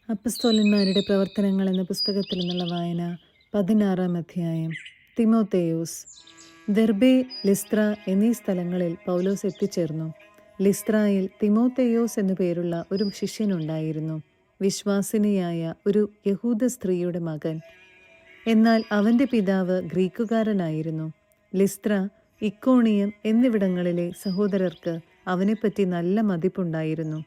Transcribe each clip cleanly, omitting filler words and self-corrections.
അപ്പസ്തോലന്മാരുടെ പ്രവർത്തനങ്ങൾ എന്ന പുസ്തകത്തിൽ നിന്നുള്ള വായന 16-ാം അധ്യായം. തിമോത്തേയോസ്. ദെർബെ, ലിസ്ത്ര എന്നീ സ്ഥലങ്ങളിൽ പൗലോസ് എത്തിച്ചേർന്നു. ലിസ്ത്രയിൽ തിമോത്തേയോസ് എന്നു പേരുള്ള ഒരു ശിഷ്യനുണ്ടായിരുന്നു, വിശ്വാസിനിയായ ഒരു യഹൂദ സ്ത്രീയുടെ മകൻ. എന്നാൽ അവൻ്റെ പിതാവ് ഗ്രീക്കുകാരനായിരുന്നു. ലിസ്ത്ര, ഇക്കോണിയം എന്നിവിടങ്ങളിലെ സഹോദരർക്ക് അവനെപ്പറ്റി നല്ല മതിപ്പുണ്ടായിരുന്നു.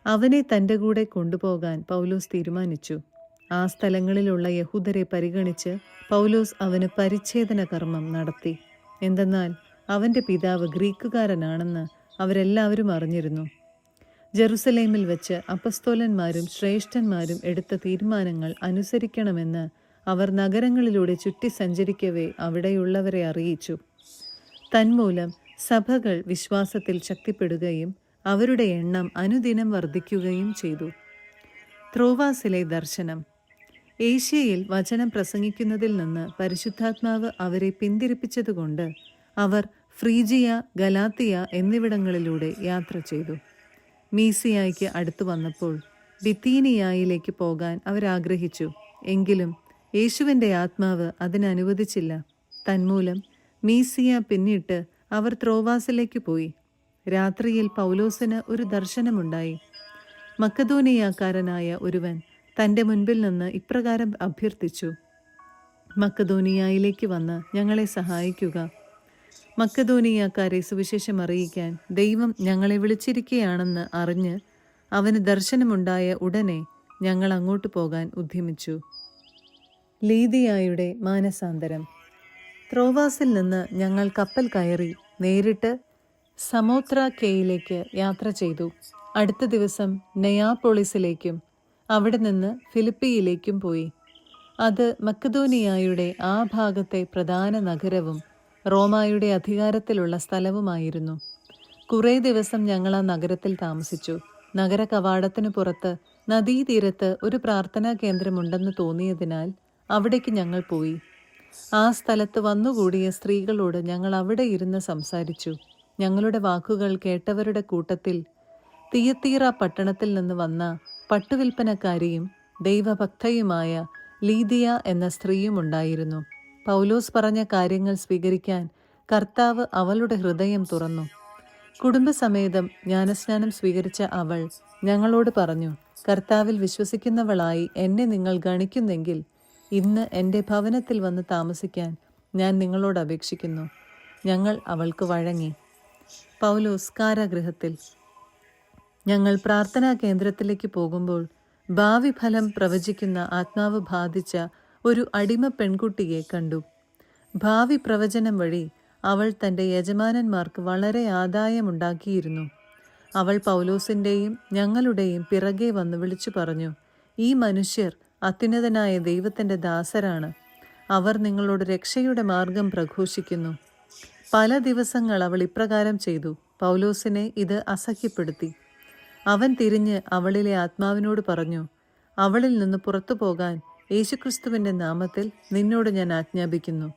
അവനെ തൻ്റെ കൂടെ കൊണ്ടുപോകാൻ പൗലോസ് തീരുമാനിച്ചു. ആ സ്ഥലങ്ങളിലുള്ള യഹൂദരെ പരിഗണിച്ച് പൗലോസ് അവന് പരിച്ഛേദന കർമ്മം നടത്തി. എന്തെന്നാൽ അവൻ്റെ പിതാവ് ഗ്രീക്കുകാരനാണെന്ന് അവരെല്ലാവരും അറിഞ്ഞിരുന്നു. ജെറുസലേമിൽ വെച്ച് അപ്പസ്തോലന്മാരും ശ്രേഷ്ഠന്മാരും എടുത്ത തീരുമാനങ്ങൾ അനുസരിക്കണമെന്ന് അവർ നഗരങ്ങളിലൂടെ ചുറ്റി സഞ്ചരിക്കവേ അവിടെയുള്ളവരെ അറിയിച്ചു. തന്മൂലം സഭകൾ വിശ്വാസത്തിൽ ശക്തിപ്പെടുകയും അവരുടെ എണ്ണം അനുദിനം വർദ്ധിക്കുകയും ചെയ്തു. ത്രോവാസിലെ ദർശനം. ഏഷ്യയിൽ വചനം പ്രസംഗിക്കുന്നതിൽ നിന്ന് പരിശുദ്ധാത്മാവ് അവരെ പിന്തിരിപ്പിച്ചതുകൊണ്ട് അവർ ഫ്രീജിയ, ഗലാത്തിയ എന്നിവിടങ്ങളിലൂടെ യാത്ര ചെയ്തു. മീസിയായ്ക്ക് അടുത്തു വന്നപ്പോൾ ബിത്തീനിയായിലേക്ക് പോകാൻ അവരാഗ്രഹിച്ചു. എങ്കിലും യേശുവിൻ്റെ ആത്മാവ് അതിനനുവദിച്ചില്ല. തന്മൂലം മീസിയ പിന്നിട്ട് അവർ ത്രോവാസിലേക്ക് പോയി. രാത്രിയിൽ പൗലോസിന് ഒരു ദർശനമുണ്ടായി. മക്കദോനിയാക്കാരനായ ഒരുവൻ തൻ്റെ മുൻപിൽ നിന്ന് ഇപ്രകാരം അഭ്യർത്ഥിച്ചു: മക്കദോനിയായിലേക്ക് വന്ന് ഞങ്ങളെ സഹായിക്കുക. മക്കദോനിയാക്കാരെ സുവിശേഷം അറിയിക്കാൻ ദൈവം ഞങ്ങളെ വിളിച്ചിരിക്കുകയാണെന്ന് അറിഞ്ഞ് അവന് ദർശനമുണ്ടായ ഉടനെ ഞങ്ങൾ അങ്ങോട്ട് പോകാൻ ഉദ്യമിച്ചു. ലീദിയായുടെ മാനസാന്തരം. ത്രോവാസിൽ നിന്ന് ഞങ്ങൾ കപ്പൽ കയറി നേരിട്ട് സമോത്രാക്കയിലേക്ക് യാത്ര ചെയ്തു. അടുത്ത ദിവസം നെയാപോളിസിലേക്കും അവിടെ നിന്ന് ഫിലിപ്പിയിലേക്കും പോയി. അത് മക്കദോനിയായുടെ ആ ഭാഗത്തെ പ്രധാന നഗരവും റോമായുടെ അധികാരത്തിലുള്ള സ്ഥലവുമായിരുന്നു. കുറേ ദിവസം ഞങ്ങൾ ആ നഗരത്തിൽ താമസിച്ചു. നഗര കവാടത്തിനു പുറത്ത് നദീതീരത്ത് ഒരു പ്രാർത്ഥനാ കേന്ദ്രമുണ്ടെന്ന് തോന്നിയതിനാൽ അവിടേക്ക് ഞങ്ങൾ പോയി. ആ സ്ഥലത്ത് വന്നുകൂടിയ സ്ത്രീകളോട് ഞങ്ങൾ അവിടെ ഇരുന്ന് സംസാരിച്ചു. ഞങ്ങളുടെ വാക്കുകൾ കേട്ടവരുടെ കൂട്ടത്തിൽ തിയത്തീറ പട്ടണത്തിൽ നിന്ന് വന്ന പട്ടുവിൽപ്പനക്കാരിയും ദൈവഭക്തയുമായ ലീദിയ എന്ന സ്ത്രീയും ഉണ്ടായിരുന്നു. പൗലോസ് പറഞ്ഞ കാര്യങ്ങൾ സ്വീകരിക്കാൻ കർത്താവ് അവളുടെ ഹൃദയം തുറന്നു. കുടുംബസമേതം ജ്ഞാനസ്നാനം സ്വീകരിച്ച അവൾ ഞങ്ങളോട് പറഞ്ഞു: കർത്താവിൽ വിശ്വസിക്കുന്നവളായി എന്നെ നിങ്ങൾ ഗണിക്കുന്നെങ്കിൽ ഇന്ന് എൻ്റെ ഭവനത്തിൽ വന്ന് താമസിക്കാൻ ഞാൻ നിങ്ങളോട് അപേക്ഷിക്കുന്നു. ഞങ്ങൾ അവൾക്ക് വഴങ്ങി. പൗലോസ് കാരാഗൃഹത്തിൽ. ഞങ്ങൾ പ്രാർത്ഥനാ കേന്ദ്രത്തിലേക്ക് പോകുമ്പോൾ ഭാവി ഫലം പ്രവചിക്കുന്ന ആത്മാവ് ബാധിച്ച ഒരു അടിമ പെൺകുട്ടിയെ കണ്ടു. ഭാവി പ്രവചനം വഴി അവൾ തൻ്റെ യജമാനന്മാർക്ക് വളരെ ആദായമുണ്ടാക്കിയിരുന്നു. അവൾ പൗലോസിൻ്റെയും ഞങ്ങളുടെയും പിറകെ വന്ന് വിളിച്ചു പറഞ്ഞു: ഈ മനുഷ്യർ അത്യുന്നതനായ ദൈവത്തിൻ്റെ ദാസരാണ്. അവർ നിങ്ങളോട് രക്ഷയുടെ മാർഗം പ്രഘോഷിക്കുന്നു. പല ദിവസങ്ങൾ അവൾ ഇപ്രകാരം ചെയ്തു. പൗലോസിനെ ഇത് അസഹ്യപ്പെടുത്തി. അവൻ തിരിഞ്ഞ് അവളിലെ ആത്മാവിനോട് പറഞ്ഞു: അവളിൽ നിന്ന് പുറത്തു പോകാൻ യേശുക്രിസ്തുവിൻ്റെ നാമത്തിൽ നിന്നോട് ഞാൻ ആജ്ഞാപിക്കുന്നു.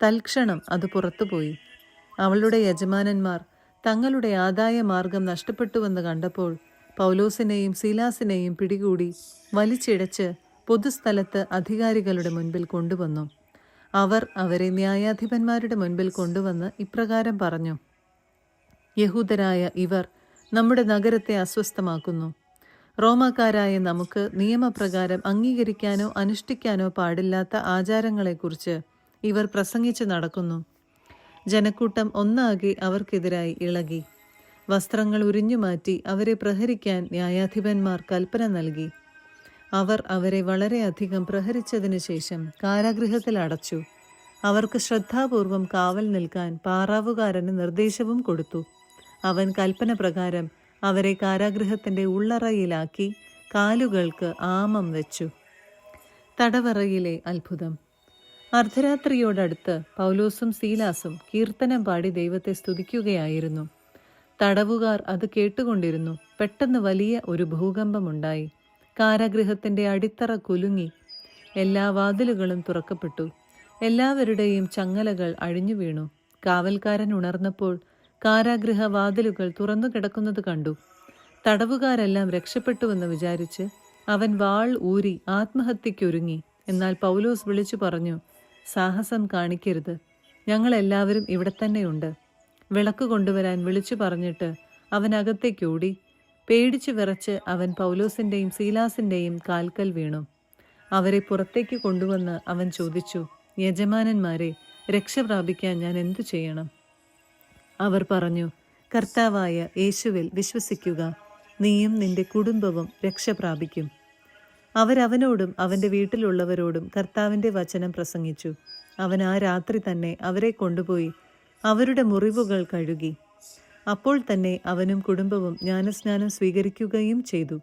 തൽക്ഷണം അത് പുറത്തുപോയി. അവളുടെ യജമാനന്മാർ തങ്ങളുടെ ആദായ മാർഗം നഷ്ടപ്പെട്ടുവെന്ന് കണ്ടപ്പോൾ പൗലോസിനെയും സീലാസിനെയും പിടികൂടി വലിച്ചിഴച്ച് പൊതുസ്ഥലത്ത് അധികാരികളുടെ മുൻപിൽ കൊണ്ടുവന്നു. അവർ അവരെ ന്യായാധിപന്മാരുടെ മുൻപിൽ കൊണ്ടുവന്ന് ഇപ്രകാരം പറഞ്ഞു: യഹൂദരായ ഇവർ നമ്മുടെ നഗരത്തെ അസ്വസ്ഥമാക്കുന്നു. റോമാക്കാരായ നമുക്ക് നിയമപ്രകാരം അംഗീകരിക്കാനോ അനുഷ്ഠിക്കാനോ പാടില്ലാത്ത ആചാരങ്ങളെക്കുറിച്ച് ഇവർ പ്രസംഗിച്ചു നടക്കുന്നു. ജനക്കൂട്ടം ഒന്നാകെ അവർക്കെതിരായി ഇളകി. വസ്ത്രങ്ങൾ ഉരിഞ്ഞുമാറ്റി അവരെ പ്രഹരിക്കാൻ ന്യായാധിപന്മാർ കൽപ്പന നൽകി. അവർ അവരെ വളരെയധികം പ്രഹരിച്ചതിനു ശേഷം കാരാഗൃഹത്തിൽ അടച്ചു. അവർക്ക് ശ്രദ്ധാപൂർവം കാവൽ നിൽക്കാൻ പാറാവുകാരന് നിർദ്ദേശവും കൊടുത്തു. അവൻ കൽപ്പന പ്രകാരം അവരെ കാരാഗൃഹത്തിൻ്റെ ഉള്ളറയിലാക്കി കാലുകൾക്ക് ആമം വെച്ചു. തടവറയിലെ അത്ഭുതം. അർദ്ധരാത്രിയോടടുത്ത് പൗലോസും സീലാസും കീർത്തനം പാടി ദൈവത്തെ സ്തുതിക്കുകയായിരുന്നു. തടവുകാർ അത് കേട്ടുകൊണ്ടിരുന്നു. പെട്ടെന്ന് വലിയ ഒരു ഭൂകമ്പമുണ്ടായി. കാരാഗൃഹത്തിൻ്റെ അടിത്തറ കുലുങ്ങി. എല്ലാ വാതിലുകളും തുറക്കപ്പെട്ടു. എല്ലാവരുടെയും ചങ്ങലകൾ അഴിഞ്ഞു വീണു. കാവൽക്കാരൻ ഉണർന്നപ്പോൾ കാരാഗൃഹ വാതിലുകൾ തുറന്നു കിടക്കുന്നത് കണ്ടു. തടവുകാരെല്ലാം രക്ഷപ്പെട്ടുവെന്ന് വിചാരിച്ച് അവൻ വാൾ ഊരി ആത്മഹത്യക്കൊരുങ്ങി. എന്നാൽ പൗലോസ് വിളിച്ചു പറഞ്ഞു, സാഹസം കാണിക്കരുത്, ഞങ്ങളെല്ലാവരും ഇവിടെ തന്നെയുണ്ട്. വിളക്ക് കൊണ്ടുവരാൻ വിളിച്ചു പറഞ്ഞിട്ട് അവൻ അകത്തേക്കോടി. പേടിച്ചു വിറച്ച് അവൻ പൗലോസിൻ്റെയും സീലാസിൻ്റെയും കാൽക്കൽ വീണു. അവരെ പുറത്തേക്ക് കൊണ്ടുവന്ന് അവൻ ചോദിച്ചു, യജമാനന്മാരെ, രക്ഷ പ്രാപിക്കാൻ ഞാൻ എന്തു ചെയ്യണം? അവർ പറഞ്ഞു, കർത്താവായ യേശുവിൽ വിശ്വസിക്കുക, നീയും നിന്റെ കുടുംബവും രക്ഷ പ്രാപിക്കും. അവരവനോടും അവൻ്റെ വീട്ടിലുള്ളവരോടും കർത്താവിൻ്റെ വചനം പ്രസംഗിച്ചു. അവൻ ആ രാത്രി തന്നെ അവരെ കൊണ്ടുപോയി അവരുടെ മുറിവുകൾ കഴുകി. അപ്പോൾ തന്നെ അവനും കുടുംബവും ജ്ഞാനസ്നാനം സ്വീകരിക്കുകയും ചെയ്തു.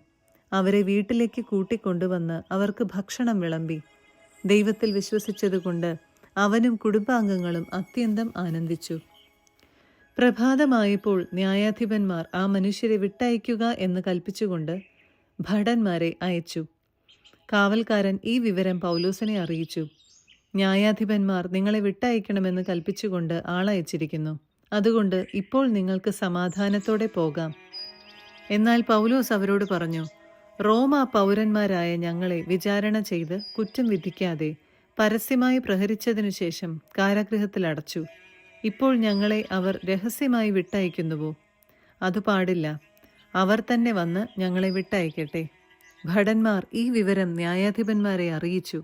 അവരെ വീട്ടിലേക്ക് കൂട്ടിക്കൊണ്ടുവന്ന് അവർക്ക് ഭക്ഷണം വിളമ്പി. ദൈവത്തിൽ വിശ്വസിച്ചതുകൊണ്ട് അവനും കുടുംബാംഗങ്ങളും അത്യന്തം ആനന്ദിച്ചു. പ്രഭാതമായപ്പോൾ ന്യായാധിപന്മാർ ആ മനുഷ്യരെ വിട്ടയക്കുക എന്ന് കൽപ്പിച്ചുകൊണ്ട് ഭടന്മാരെ അയച്ചു. കാവൽക്കാരൻ ഈ വിവരം പൗലോസിനെ അറിയിച്ചു. ന്യായാധിപന്മാർ നിങ്ങളെ വിട്ടയക്കണമെന്ന് കൽപ്പിച്ചുകൊണ്ട് ആളയച്ചിരിക്കുന്നു. അതുകൊണ്ട് ഇപ്പോൾ നിങ്ങൾക്ക് സമാധാനത്തോടെ പോകാം. എന്നാൽ പൗലോസ് അവരോട് പറഞ്ഞു, റോമാ പൗരന്മാരായ ഞങ്ങളെ വിചാരണ ചെയ്ത് കുറ്റം വിധിക്കാതെ പരസ്യമായി പ്രഹരിച്ചതിനു ശേഷം കാരാഗൃഹത്തിൽ അടച്ചു. ഇപ്പോൾ ഞങ്ങളെ അവർ രഹസ്യമായി വിട്ടയക്കുന്നുവോ? അത് പാടില്ല. അവർ തന്നെ വന്ന് ഞങ്ങളെ വിട്ടയക്കട്ടെ. ഭടന്മാർ ഈ വിവരം ന്യായാധിപന്മാരെ അറിയിച്ചു.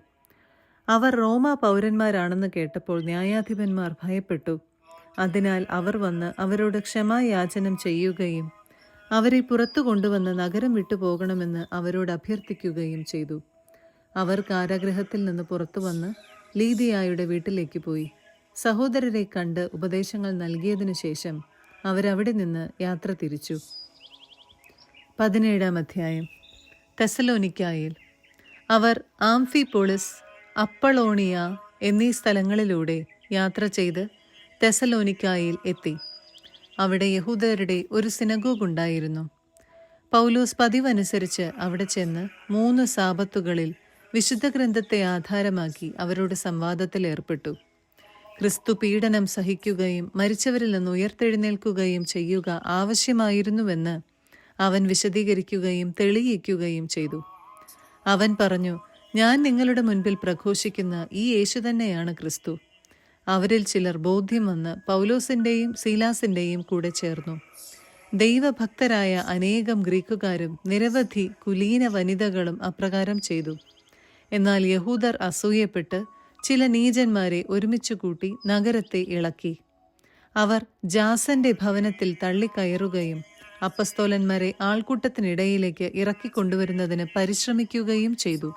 അവർ റോമാ പൗരന്മാരാണെന്ന് കേട്ടപ്പോൾ ന്യായാധിപന്മാർ ഭയപ്പെട്ടു. അതിനാൽ അവർ വന്ന് അവരോട് ക്ഷമായാചനം ചെയ്യുകയും അവരെ പുറത്തു കൊണ്ടുവന്ന് നഗരം വിട്ടുപോകണമെന്ന് അവരോട് അഭ്യർത്ഥിക്കുകയും ചെയ്തു. അവർ കാരാഗൃഹത്തിൽ നിന്ന് പുറത്തു വന്ന് ലീദിയായുടെ വീട്ടിലേക്ക് പോയി. സഹോദരരെ കണ്ട് ഉപദേശങ്ങൾ നൽകിയതിനു ശേഷം അവരവിടെ നിന്ന് യാത്ര തിരിച്ചു. 17-ാം അധ്യായം. തെസലോനിക്കായിൽ. അവർ ആംഫിപോളിസ്, അപ്പളോണിയ എന്നീ സ്ഥലങ്ങളിലൂടെ യാത്ര ചെയ്ത് തെസലോനിക്കായിൽ എത്തി. അവിടെ യഹൂദരുടെ ഒരു സിനഗോഗ് ഉണ്ടായിരുന്നു. പൗലോസ് പതിവനുസരിച്ച് അവിടെ ചെന്ന് 3 സാബത്തുകളിൽ വിശുദ്ധ ഗ്രന്ഥത്തെ ആധാരമാക്കി അവരോട് സംവാദത്തിൽ ഏർപ്പെട്ടു. ക്രിസ്തു പീഡനം സഹിക്കുകയും മരിച്ചവരിൽ നിന്ന് ഉയർത്തെഴുന്നേൽക്കുകയും ചെയ്യുക ആവശ്യമായിരുന്നുവെന്ന് അവൻ വിശദീകരിക്കുകയും തെളിയിക്കുകയും ചെയ്തു. അവൻ പറഞ്ഞു, ഞാൻ നിങ്ങളുടെ മുൻപിൽ പ്രഘോഷിക്കുന്ന ഈ യേശു തന്നെയാണ് ക്രിസ്തു. അവരിൽ ചിലർ ബോധ്യം വന്ന് പൗലോസിൻ്റെയും സീലാസിൻ്റെയും കൂടെ ചേർന്നു. ദൈവഭക്തരായ അനേകം ഗ്രീക്കുകാരും നിരവധി കുലീന വനിതകളും അപ്രകാരം ചെയ്തു. എന്നാൽ യഹൂദർ അസൂയപ്പെട്ട് ചില നീചന്മാരെ ഒരുമിച്ചു കൂട്ടി നഗരത്തെ ഇളക്കി. അവർ ജാസന്റെ ഭവനത്തിൽ തള്ളിക്കയറുകയും അപ്പസ്തോലന്മാരെ ആൾക്കൂട്ടത്തിനിടയിലേക്ക് ഇറക്കിക്കൊണ്ടുവരുന്നതിന് പരിശ്രമിക്കുകയും ചെയ്തു.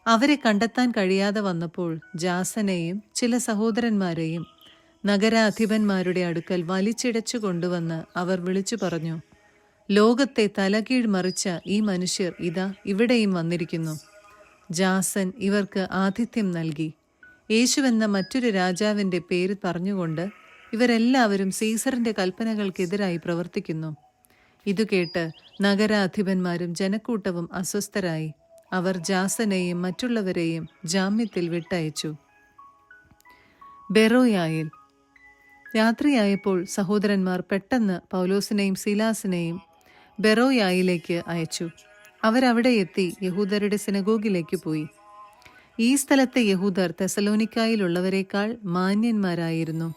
അവരെ കണ്ടെത്താൻ കഴിയാതെ വന്നപ്പോൾ ജാസനെയും ചില സഹോദരന്മാരെയും നഗരാധിപന്മാരുടെ അടുക്കൽ വലിച്ചിടച്ചു കൊണ്ടുവന്ന് അവർ വിളിച്ചു പറഞ്ഞു, ലോകത്തെ തലകീഴ് മറിച്ച ഈ മനുഷ്യർ ഇതാ ഇവിടെയും വന്നിരിക്കുന്നു. ജാസൻ ഇവർക്ക് ആതിഥ്യം നൽകി. യേശുവെന്ന മറ്റൊരു രാജാവിൻ്റെ പേര് പറഞ്ഞുകൊണ്ട് ഇവരെല്ലാവരും സീസറിന്റെ കൽപ്പനകൾക്കെതിരായി പ്രവർത്തിക്കുന്നു. ഇതു കേട്ട് നഗരാധിപന്മാരും ജനക്കൂട്ടവും അസ്വസ്ഥരായി. അവർ ജാസനെയും മറ്റുള്ളവരെയും ജാമ്യത്തിൽ വിട്ടയച്ചു. ബെറോയായിൽ. രാത്രിയായപ്പോൾ സഹോദരന്മാർ പെട്ടെന്ന് പൗലോസിനെയും സീലാസിനെയും ബെറോയായിലേക്ക് അയച്ചു. അവരവിടെ എത്തി യഹൂദരുടെ സിനഗോഗിലേക്ക് പോയി. ഈ സ്ഥലത്തെ യഹൂദർ തെസലോനിക്കായിലുള്ളവരെക്കാൾ മാന്യന്മാരായിരുന്നു.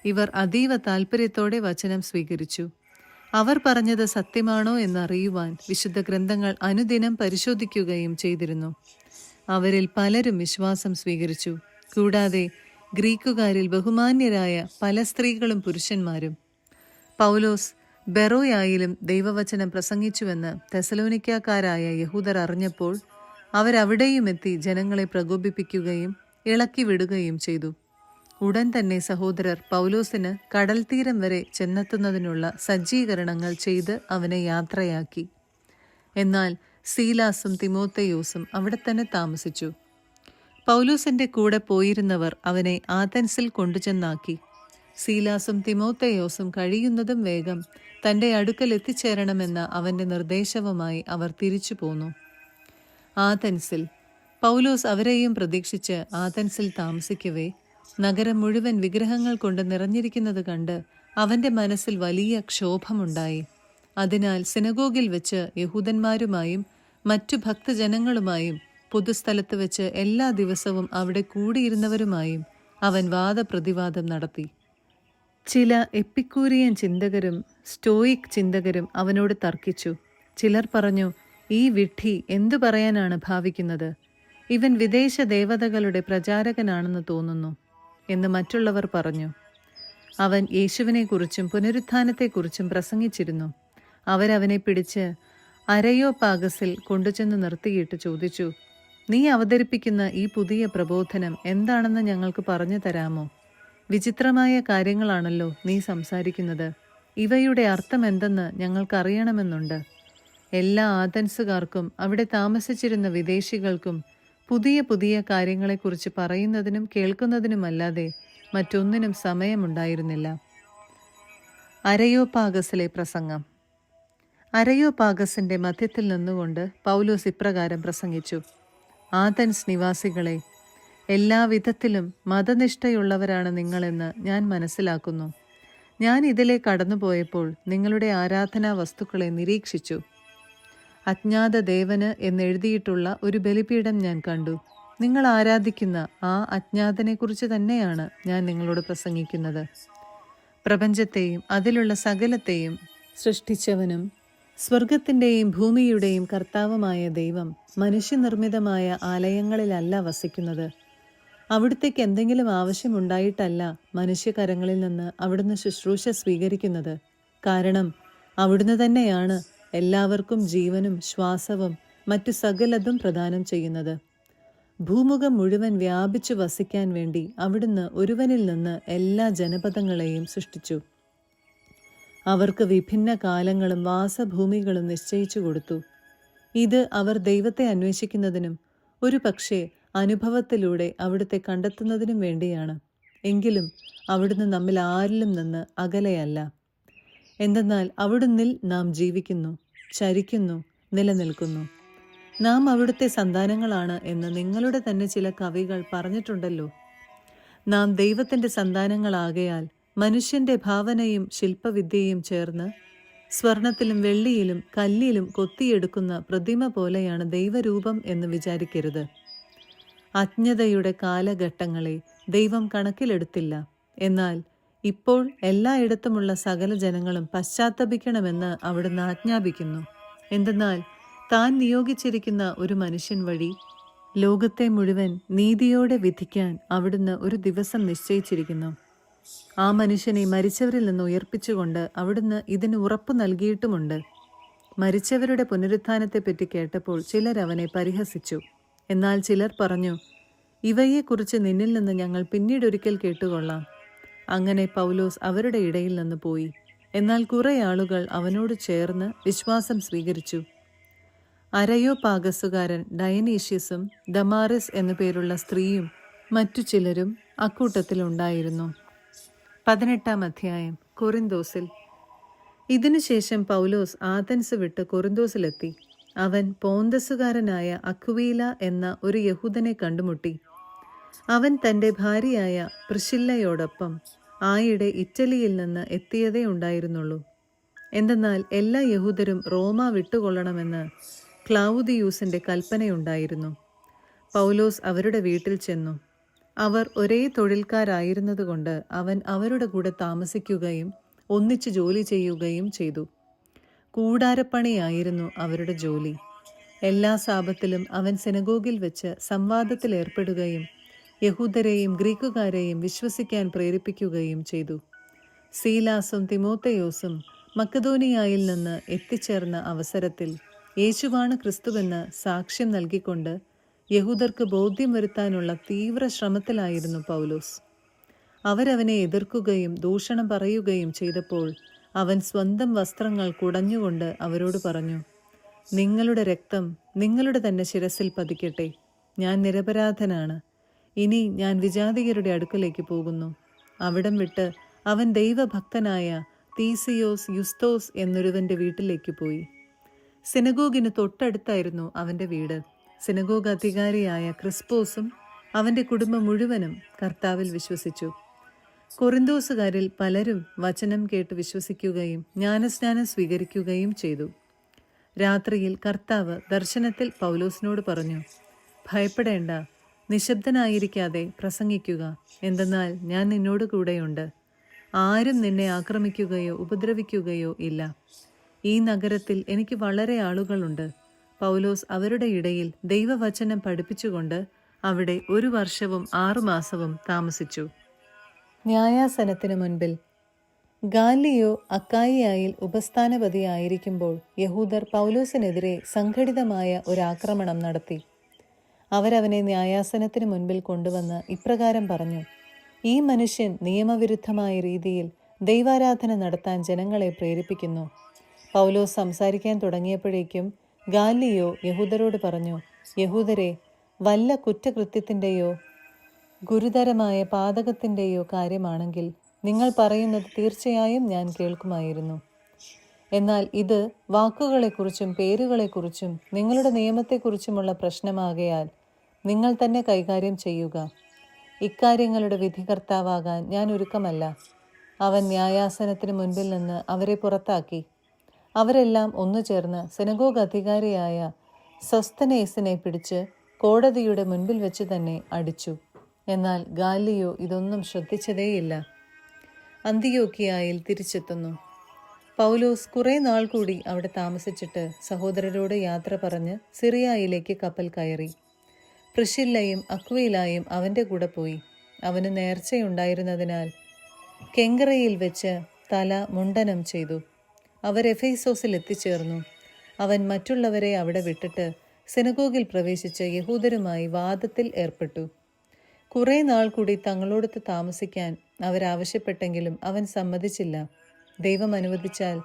ഇവർ അതീവ താൽപ്പര്യത്തോടെ വചനം സ്വീകരിച്ചു. അവർ പറഞ്ഞത് സത്യമാണോ എന്നറിയുവാൻ വിശുദ്ധ ഗ്രന്ഥങ്ങൾ അനുദിനം പരിശോധിക്കുകയും ചെയ്തിരുന്നു. അവരിൽ പലരും വിശ്വാസം സ്വീകരിച്ചു. കൂടാതെ ഗ്രീക്കുകാരിൽ ബഹുമാന്യരായ പല സ്ത്രീകളും പുരുഷന്മാരും. പൗലോസ് ബെറോയായിലും ദൈവവചനം പ്രസംഗിച്ചുവെന്ന് തെസലോനിക്കാക്കാരായ യഹൂദർ അറിഞ്ഞപ്പോൾ അവരവിടെയും എത്തി ജനങ്ങളെ പ്രകോപിപ്പിക്കുകയും ഇളക്കി വിടുകയും ചെയ്തു. ഉടൻ തന്നെ സഹോദരർ പൗലോസിന് കടൽ തീരം വരെ ചെന്നെത്തുന്നതിനുള്ള സജ്ജീകരണങ്ങൾ ചെയ്ത് അവനെ യാത്രയാക്കി. എന്നാൽ സീലാസും തിമോത്തയോസും അവിടെ തന്നെ താമസിച്ചു. പൗലോസിന്റെ കൂടെ പോയിരുന്നവർ അവനെ ആഥൻസിൽ കൊണ്ടുചെന്നാക്കി. സീലാസും തിമോത്തയോസും കഴിയുന്നതും വേഗം തൻ്റെ അടുക്കൽ എത്തിച്ചേരണമെന്ന അവൻ്റെ നിർദ്ദേശവുമായി അവർ തിരിച്ചു പോന്നു. ആഥൻസിൽ പൗലോസ് അവരെയും പ്രതീക്ഷിച്ച് ആഥൻസിൽ താമസിക്കവേ നഗരം മുഴുവൻ വിഗ്രഹങ്ങൾ കൊണ്ട് നിറഞ്ഞിരിക്കുന്നത് കണ്ട് അവൻ്റെ മനസ്സിൽ വലിയ ക്ഷോഭമുണ്ടായി. അതിനാൽ സിനഗോഗിൽ വെച്ച് യഹൂദന്മാരുമായും മറ്റു ഭക്തജനങ്ങളുമായും പൊതുസ്ഥലത്ത് വെച്ച് എല്ലാ ദിവസവും അവിടെ കൂടിയിരുന്നവരുമായും അവൻ വാദപ്രതിവാദം നടത്തി. ചില എപ്പിക്കൂരിയൻ ചിന്തകരും സ്റ്റോയിക് ചിന്തകരും അവനോട് തർക്കിച്ചു. ചിലർ പറഞ്ഞു, ഈ വിഡ്ഢി എന്തു പറയാനാണ് ഭാവിക്കുന്നത്? ഇവൻ വിദേശ ദേവതകളുടെ പ്രചാരകനാണെന്ന് തോന്നുന്നു എന്ന് മറ്റുള്ളവർ പറഞ്ഞു. അവൻ യേശുവിനെക്കുറിച്ചും പുനരുത്ഥാനത്തെക്കുറിച്ചും പ്രസംഗിച്ചിരുന്നു. അവരവനെ പിടിച്ച് അരയോപാഗസിൽ കൊണ്ടുചെന്ന് നിർത്തിയിട്ട് ചോദിച്ചു, നീ അവതരിപ്പിക്കുന്ന ഈ പുതിയ പ്രബോധനം എന്താണെന്ന് ഞങ്ങൾക്ക് പറഞ്ഞു തരാമോ? വിചിത്രമായ കാര്യങ്ങളാണല്ലോ നീ സംസാരിക്കുന്നത്. ഇവയുടെ അർത്ഥം എന്തെന്ന് ഞങ്ങൾക്കറിയണമെന്നുണ്ട്. എല്ലാ ആഥൻസുകാർക്കും അവിടെ താമസിച്ചിരുന്ന വിദേശികൾക്കും പുതിയ പുതിയ കാര്യങ്ങളെക്കുറിച്ച് പറയുന്നതിനും കേൾക്കുന്നതിനുമല്ലാതെ മറ്റൊന്നിനും സമയമുണ്ടായിരുന്നില്ല. അരയോപാഗസിലെ പ്രസംഗം. അരയോപാഗസിന്റെ മധ്യത്തിൽ നിന്നുകൊണ്ട് പൗലോസ് ഇപ്രകാരം പ്രസംഗിച്ചു: ആഥൻസ് നിവാസികളെ, എല്ലാവിധത്തിലും മതനിഷ്ഠയുള്ളവരാണ് നിങ്ങളെന്ന് ഞാൻ മനസ്സിലാക്കുന്നു. ഞാൻ ഇതിലെ കടന്നുപോയപ്പോൾ നിങ്ങളുടെ ആരാധനാ വസ്തുക്കളെ നിരീക്ഷിച്ചു. അജ്ഞാത ദേവന് എന്നെഴുതിയിട്ടുള്ള ഒരു ബലിപീഠം ഞാൻ കണ്ടു. നിങ്ങൾ ആരാധിക്കുന്ന ആ അജ്ഞാതനെക്കുറിച്ച് തന്നെയാണ് ഞാൻ നിങ്ങളോട് പ്രസംഗിക്കുന്നത്. പ്രപഞ്ചത്തെയും അതിലുള്ള സകലത്തെയും സൃഷ്ടിച്ചവനും സ്വർഗത്തിൻ്റെയും ഭൂമിയുടെയും കർത്താവുമായ ദൈവം മനുഷ്യനിർമ്മിതമായ ആലയങ്ങളിലല്ല വസിക്കുന്നത്. അവിടുത്തേക്ക് എന്തെങ്കിലും ആവശ്യമുണ്ടായിട്ടല്ല മനുഷ്യകരങ്ങളിൽ നിന്ന് അവിടുന്ന് ശുശ്രൂഷ സ്വീകരിക്കുന്നത്. കാരണം അവിടുന്ന് തന്നെയാണ് എല്ലാവർക്കും ജീവനും ശ്വാസവും മറ്റു സകലതും പ്രദാനം ചെയ്യുന്നത്. ഭൂമുഖം മുഴുവൻ വ്യാപിച്ചു വസിക്കാൻ വേണ്ടി അവിടുന്ന് ഒരുവനിൽ നിന്ന് എല്ലാ ജനപദങ്ങളെയും സൃഷ്ടിച്ചു. അവർക്ക് വിഭിന്ന കാലങ്ങളും വാസഭൂമികളും നിശ്ചയിച്ചു കൊടുത്തു. ഇത് അവർ ദൈവത്തെ അന്വേഷിക്കുന്നതിനും ഒരു പക്ഷേ അനുഭവത്തിലൂടെ അവിടുത്തെ കണ്ടെത്തുന്നതിനും വേണ്ടിയാണ്. എങ്കിലും അവിടുന്ന് നമ്മിൽ ആരിലും നിന്ന് അകലെയല്ല. എന്തെന്നാൽ അവിടുന്നിൽ നാം ജീവിക്കുന്നു, ചരിക്കുന്നു, നിലനിൽക്കുന്നു. നാം അവിടുത്തെ സന്താനങ്ങളാണ് എന്ന് നിങ്ങളുടെ തന്നെ ചില കവികൾ പറഞ്ഞിട്ടുണ്ടല്ലോ. നാം ദൈവത്തിൻ്റെ സന്താനങ്ങളാകയാൽ മനുഷ്യന്റെ ഭാവനയും ശില്പവിദ്യയും ചേർന്ന് സ്വർണത്തിലും വെള്ളിയിലും കല്ലിലും കൊത്തിയെടുക്കുന്ന പ്രതിമ പോലെയാണ് ദൈവരൂപം എന്ന് വിചാരിക്കരുത്. അജ്ഞതയുടെ കാലഘട്ടങ്ങളെ ദൈവം കണക്കിലെടുത്തില്ല. എന്നാൽ ഇപ്പോൾ എല്ലായിടത്തുമുള്ള സകല ജനങ്ങളും പശ്ചാത്തപിക്കണമെന്ന് അവിടുന്ന് ആജ്ഞാപിക്കുന്നു. എന്തെന്നാൽ താൻ നിയോഗിച്ചിരിക്കുന്ന ഒരു മനുഷ്യൻ വഴി ലോകത്തെ മുഴുവൻ നീതിയോടെ വിധിക്കാൻ അവിടുന്ന് ഒരു ദിവസം നിശ്ചയിച്ചിരിക്കുന്നു. ആ മനുഷ്യനെ മരിച്ചവരിൽ നിന്ന് ഉയർപ്പിച്ചുകൊണ്ട് അവിടുന്ന് ഇതിന് ഉറപ്പു നൽകിയിട്ടുമുണ്ട്. മരിച്ചവരുടെ പുനരുത്ഥാനത്തെപ്പറ്റി കേട്ടപ്പോൾ ചിലർ അവനെ പരിഹസിച്ചു. എന്നാൽ ചിലർ പറഞ്ഞു, ഇവയെക്കുറിച്ച് നിന്നിൽ നിന്ന് ഞങ്ങൾ പിന്നീടൊരിക്കൽ കേട്ടുകൊള്ളാം. അങ്ങനെ പൗലോസ് അവരുടെ ഇടയിൽ നിന്ന് പോയി. എന്നാൽ കുറെ ആളുകൾ അവനോട് ചേർന്ന് വിശ്വാസം സ്വീകരിച്ചു. അരയോപാഗസുകാരൻ ഡയനീഷ്യസും ദമാറിസ് എന്നു പേരുള്ള സ്ത്രീയും മറ്റു ചിലരും അക്കൂട്ടത്തിലുണ്ടായിരുന്നു. 18-ാം അധ്യായം. കൊറിന്തോസിൽ. ഇതിനുശേഷം പൗലോസ് ആഥൻസ് വിട്ട് കൊറിന്തോസിലെത്തി. അവൻ പോന്തസുകാരനായ അക്വീല എന്ന ഒരു യഹൂദനെ കണ്ടുമുട്ടി. അവൻ തൻ്റെ ഭാര്യയായ പ്രിസ്കില്ലയോടൊപ്പം ആയിടെ ഇറ്റലിയിൽ നിന്ന് എത്തിയതേ ഉണ്ടായിരുന്നുള്ളൂ. എന്തെന്നാൽ എല്ലാ യഹൂദരും റോമ വിട്ടുകൊള്ളണമെന്ന് ക്ലൗദിയൂസിൻ്റെ കൽപ്പനയുണ്ടായിരുന്നു. പൗലോസ് അവരുടെ വീട്ടിൽ ചെന്നു. അവർ ഒരേ തൊഴിൽക്കാരായിരുന്നതുകൊണ്ട് അവൻ അവരുടെ കൂടെ താമസിക്കുകയും ഒന്നിച്ച് ജോലി ചെയ്യുകയും ചെയ്തു. കൂടാരപ്പണിയായിരുന്നു അവരുടെ ജോലി. എല്ലാ സാബത്തിലും അവൻ സിനഗോഗിൽ വെച്ച് സംവാദത്തിലേർപ്പെടുകയും യഹൂദരെയും ഗ്രീക്കുകാരെയും വിശ്വസിക്കാൻ പ്രേരിപ്പിക്കുകയും ചെയ്തു. സീലാസും തിമോത്തയോസും മക്കദോനിയായിൽ നിന്ന് എത്തിച്ചേർന്ന അവസരത്തിൽ യേശുവാണ് ക്രിസ്തുവെന്ന് സാക്ഷ്യം നൽകിക്കൊണ്ട് യഹൂദർക്ക് ബോധ്യം വരുത്താനുള്ള തീവ്ര ശ്രമത്തിലായിരുന്നു പൗലോസ്. അവരവനെ എതിർക്കുകയും ദൂഷണം പറയുകയും ചെയ്തപ്പോൾ അവൻ സ്വന്തം വസ്ത്രങ്ങൾ കുടഞ്ഞുകൊണ്ട് അവരോട് പറഞ്ഞു, നിങ്ങളുടെ രക്തം നിങ്ങളുടെ തന്നെ ശിരസിൽ പതിക്കട്ടെ. ഞാൻ നിരപരാധനാണ്. ഇനി ഞാൻ വിജാതികരുടെ അടുക്കലേക്ക് പോകുന്നു. അവിടം വിട്ട് അവൻ ദൈവഭക്തനായ തീസിയോസ് യുസ്തോസ് എന്നൊരുവന്റെ വീട്ടിലേക്ക് പോയി. സിനഗോഗിന് തൊട്ടടുത്തായിരുന്നു അവന്റെ വീട്. സിനഗോഗ് അധികാരിയായ ക്രിസ്പോസും അവന്റെ കുടുംബം മുഴുവനും കർത്താവിൽ വിശ്വസിച്ചു. കൊറിന്തോസുകാരിൽ പലരും വചനം കേട്ട് വിശ്വസിക്കുകയും ജ്ഞാനസ്നാനം സ്വീകരിക്കുകയും ചെയ്തു. രാത്രിയിൽ കർത്താവ് ദർശനത്തിൽ പൗലോസിനോട് പറഞ്ഞു, ഭയപ്പെടേണ്ട, നിശബ്ദനായിരിക്കാതെ പ്രസംഗിക്കുക. എന്തെന്നാൽ ഞാൻ നിന്നോട് കൂടെയുണ്ട്. ആരും നിന്നെ ആക്രമിക്കുകയോ ഉപദ്രവിക്കുകയോ ഇല്ല. ഈ നഗരത്തിൽ എനിക്ക് വളരെ ആളുകളുണ്ട്. പൗലോസ് അവരുടെ ഇടയിൽ ദൈവവചനം പഠിപ്പിച്ചുകൊണ്ട് അവിടെ 1 വർഷവും 6 മാസവും താമസിച്ചു. ന്യായാസനത്തിനു മുൻപിൽ ഗാലിയോ അക്കായിയായിൽ ഉപസ്ഥാനപതിയായിരിക്കുമ്പോൾ യഹൂദർ പൗലോസിനെതിരെ സംഘടിതമായ ഒരാക്രമണം നടത്തി. അവരവനെ ന്യായാസനത്തിനു മുൻപിൽ കൊണ്ടുവന്ന് ഇപ്രകാരം പറഞ്ഞു, ഈ മനുഷ്യൻ നിയമവിരുദ്ധമായ രീതിയിൽ ദൈവാരാധന നടത്താൻ ജനങ്ങളെ പ്രേരിപ്പിക്കുന്നു. പൗലോസ് സംസാരിക്കാൻ തുടങ്ങിയപ്പോഴേക്കും ഗാലിയോ യഹൂദരോട് പറഞ്ഞു, യഹൂദരെ, വല്ല കുറ്റകൃത്യത്തിൻ്റെയോ ഗുരുതരമായ പാതകത്തിൻ്റെയോ കാര്യമാണെങ്കിൽ നിങ്ങൾ പറയുന്നത് തീർച്ചയായും ഞാൻ കേൾക്കുമായിരുന്നു. എന്നാൽ ഇത് വാക്കുകളെക്കുറിച്ചും പേരുകളെക്കുറിച്ചും നിങ്ങളുടെ നിയമത്തെക്കുറിച്ചുമുള്ള പ്രശ്നമാകയാൽ നിങ്ങൾ തന്നെ കൈകാര്യം ചെയ്യുക. ഇക്കാര്യങ്ങളുടെ വിധികർത്താവാകാൻ ഞാൻ ഒരുക്കമല്ല. അവൻ ന്യായാസനത്തിന് മുൻപിൽ നിന്ന് അവരെ പുറത്താക്കി. അവരെല്ലാം ഒന്നുചേർന്ന് സിനഗോഗ് അധികാരിയായ സൊസ്തനേസിനെ പിടിച്ച് കോടതിയുടെ മുൻപിൽ വെച്ച് തന്നെ അടിച്ചു. എന്നാൽ ഗാലിയോ ഇതൊന്നും ശ്രദ്ധിച്ചതേയില്ല. അന്തിയോക്യയിൽ തിരിച്ചെത്തുന്നു. പൗലോസ് കുറേ നാൾ കൂടി അവിടെ താമസിച്ചിട്ട് സഹോദരരോട് യാത്ര പറഞ്ഞ് സിറിയയിലേക്ക് കപ്പൽ കയറി. പ്രിസ്കില്ലയും അക്വിലായും അവൻ്റെ കൂടെ പോയി. അവന് നേർച്ചയുണ്ടായിരുന്നതിനാൽ കെങ്കറയിൽ വെച്ച് തല മുണ്ഡനം ചെയ്തു. അവർ എഫേസോസിൽ എത്തിച്ചേർന്നു. അവൻ മറ്റുള്ളവരെ അവിടെ വിട്ടിട്ട് സിനഗോഗിൽ പ്രവേശിച്ച് യഹൂദരുമായി വാദത്തിൽ ഏർപ്പെട്ടു. കുറേ നാൾ കൂടി തങ്ങളോടൊത്ത് താമസിക്കാൻ അവരാവശ്യപ്പെട്ടെങ്കിലും അവൻ സമ്മതിച്ചില്ല. ദൈവം അനുവദിച്ചാൽ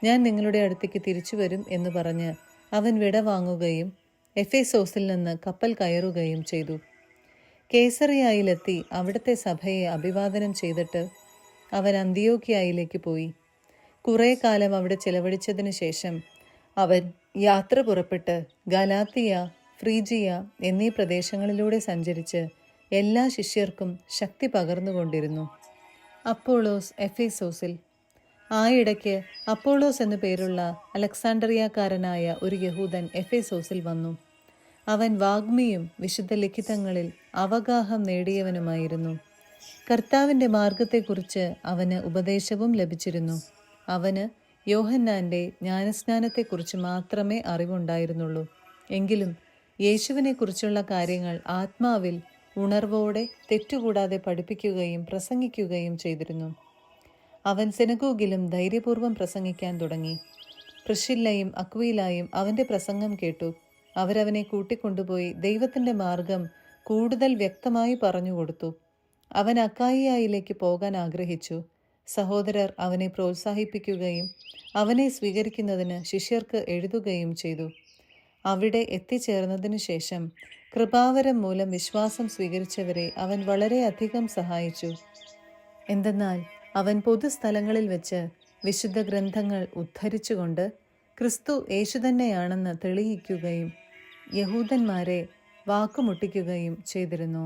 ഞാൻ നിങ്ങളുടെ അടുത്തേക്ക് തിരിച്ചു വരും എന്ന് പറഞ്ഞ് അവൻ വിട വാങ്ങുകയും എഫേസോസിൽ നിന്ന് കപ്പൽ കയറുകയും ചെയ്തു. കേസറിയയിലെത്തി അവിടുത്തെ സഭയെ അഭിവാദനം ചെയ്തിട്ട് അവൻ അന്തിയോക്യയിലേക്ക് പോയി. കുറേ കാലം അവിടെ ചിലവഴിച്ചതിനു ശേഷം അവൻ യാത്ര പുറപ്പെട്ട് ഗലാത്തിയ, ഫ്രീജിയ എന്നീ പ്രദേശങ്ങളിലൂടെ സഞ്ചരിച്ച് എല്ലാ ശിഷ്യർക്കും ശക്തി പകർന്നുകൊണ്ടിരുന്നു. അപ്പോളോസ് എഫേസോസിൽ. ആയിടയ്ക്ക് അപ്പോളോസ് എന്നു പേരുള്ള അലക്സാണ്ട്രിയക്കാരനായ ഒരു യഹൂദൻ എഫേസോസിൽ വന്നു. അവൻ വാഗ്മിയും വിശുദ്ധ ലിഖിതങ്ങളിൽ അവഗാഹം നേടിയവനുമായിരുന്നു. കർത്താവിൻ്റെ മാർഗത്തെക്കുറിച്ച് അവന് ഉപദേശവും ലഭിച്ചിരുന്നു. അവന് യോഹന്നാൻ്റെ ജ്ഞാനസ്നാനത്തെക്കുറിച്ച് മാത്രമേ അറിവുണ്ടായിരുന്നുള്ളൂ. എങ്കിലും യേശുവിനെക്കുറിച്ചുള്ള കാര്യങ്ങൾ ആത്മാവിൽ ഉണർവോടെ തെറ്റുകൂടാതെ പഠിപ്പിക്കുകയും പ്രസംഗിക്കുകയും ചെയ്തിരുന്നു. അവൻ സിനഗോഗിലും ധൈര്യപൂർവ്വം പ്രസംഗിക്കാൻ തുടങ്ങി. പ്രിസ്കില്ലയും അക്വിലായും അവൻ്റെ പ്രസംഗം കേട്ടു. അവരവനെ കൂട്ടിക്കൊണ്ടുപോയി ദൈവത്തിൻ്റെ മാർഗം കൂടുതൽ വ്യക്തമായി പറഞ്ഞുകൊടുത്തു. അവൻ അക്കായിയായിലേക്ക് പോകാൻ ആഗ്രഹിച്ചു. സഹോദരർ അവനെ പ്രോത്സാഹിപ്പിക്കുകയും അവനെ സ്വീകരിക്കുന്നതിന് ശിഷ്യർക്ക് എഴുതുകയും ചെയ്തു. അവിടെ എത്തിച്ചേർന്നതിനു ശേഷം കൃപാവരം മൂലം വിശ്വാസം സ്വീകരിച്ചവരെ അവൻ വളരെയധികം സഹായിച്ചു. എന്തെന്നാൽ അവൻ പൊതുസ്ഥലങ്ങളിൽ വെച്ച് വിശുദ്ധ ഗ്രന്ഥങ്ങൾ ഉദ്ധരിച്ചുകൊണ്ട് ക്രിസ്തു യേശു തന്നെയാണെന്ന് തെളിയിക്കുകയും യഹൂദന്മാരെ വാക്കുമുട്ടിക്കുകയും ചെയ്തിരുന്നു.